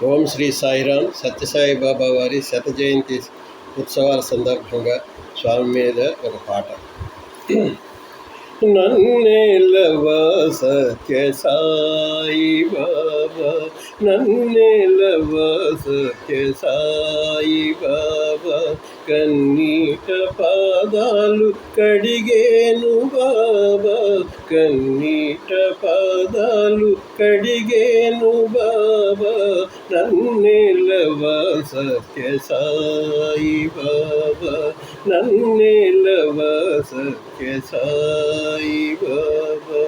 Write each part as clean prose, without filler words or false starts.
ఓం శ్రీ సాయిరామ్. సత్యసాయి బాబా వారి శత జయంతి ఉత్సవాల సందర్భంగా స్వామి మీద ఒక పాట. నన్నేలవా సత్య సాయి బాబా, నన్నేలవా సత్య సాయి బాబా, కన్నీట పాదాలు కడిగేను బాబా, కన్నీట పాదాలు కడిగేను బాబా, నన్నేలవా సత్య సాయి బాబా, నన్నేలవా సత్య సాయి బాబా.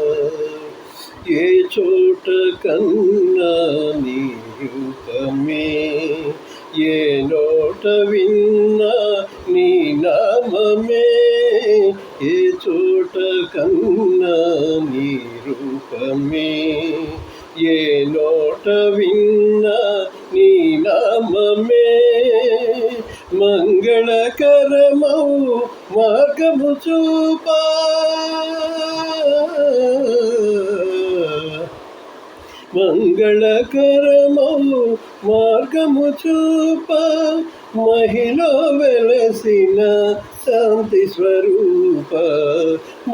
ఏ చోట కన్నా నీ రూపమే, ఏ నోట విన్నా నీ నామమే, ఏ చోట కన్నా నీ రూపమే, ఏ నోట విన్నా నీ నామమే, మంగళకరమౌ మార్గము చూపా, మంగళకరమౌ మార్గము చూప, మహిళ వెలసిన శాంతి స్వరూప,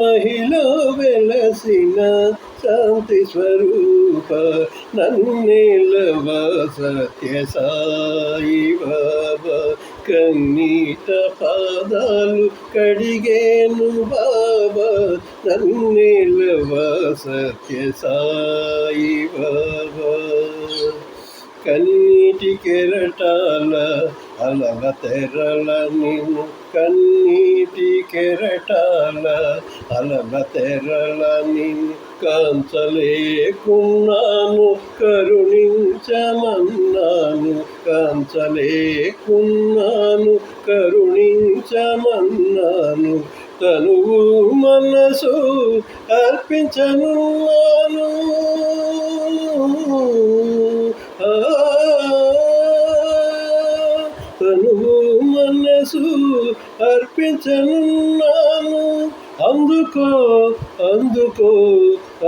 మహిళ వెలసిన శాంతి స్వరూప, నన్నేలవా సత్య సాయి బాబా, కన్నీట పాదాలు కడిగేను బాబా, నన్నేలవా సత్య సాయి బాబా. కన్నీటి కెరటాల అలల తెరల నిన్ను, కన్నీటి కెరటాల అలల తెరల నిన్ను కాంచలేకున్నాను, కరుణించమన్నాను, కాంచలేకున్నాను, కరుణించమన్నాను, తనువు మనసు అర్పించనున్నాను, తనువు మనసు అర్పించనున్నాను, అందుకో అందుకో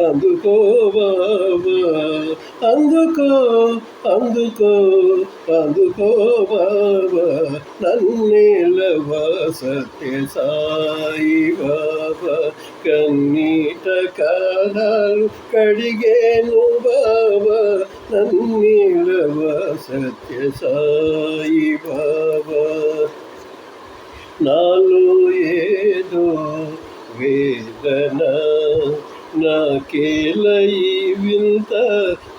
అందుకో బాబా, అందుకో అందుకో అందుకో బాబా, నన్నేలవా సత్య సాయి బాబా, కన్నీట కాలాలు కడిగేను బాబా, నన్నేలవా సత్య సాయి బాబా. నాలో ఏదో వేదన, నాకేల ఈ వింత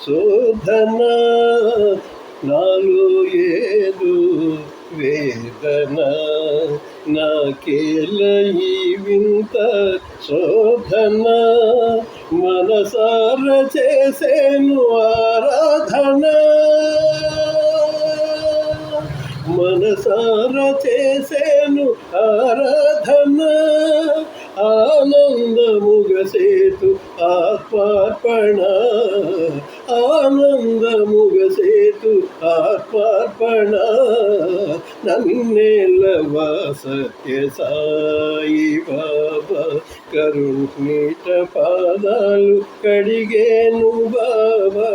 శోధన, నాలో ఏదో వేదన, నాకేల ఈ వింత శోధన, మనసార చేసేను ఆరాధన, మనసార చేసేను ఆరాధన, ఆనందముగ సేతు ఆత్మార్పణ, ఆనందముగ సేతు ఆత్మార్పణ, నన్నేలవా సత్య సాయి బాబా, కరుణీట పాదాలు కడిగేను బాబా,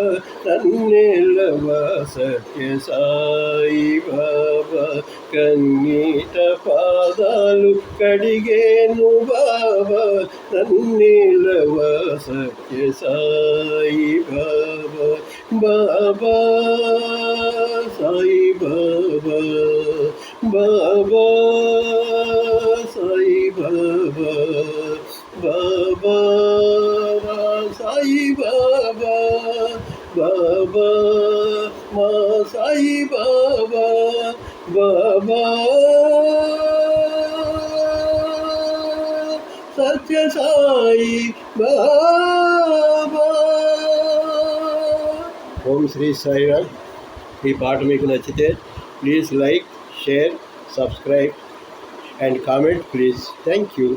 నన్నేలవా సత్య సాయి బాబా, కన్నీట పాదాలు కడిగేను బాబా, నన్నేలవా సత్య సాయి బాబా. బాబా సాయి బాబా, బాబా సాయి బాబా, బాబా సాయి బాబా, బాబా మా సాయి బాబా, బాబా సత్య సాయి బాబా. ఓం శ్రీ సాయిరామ్. ఈ పాట మీకు నచ్చితే please like, share, subscribe and comment please. Thank you.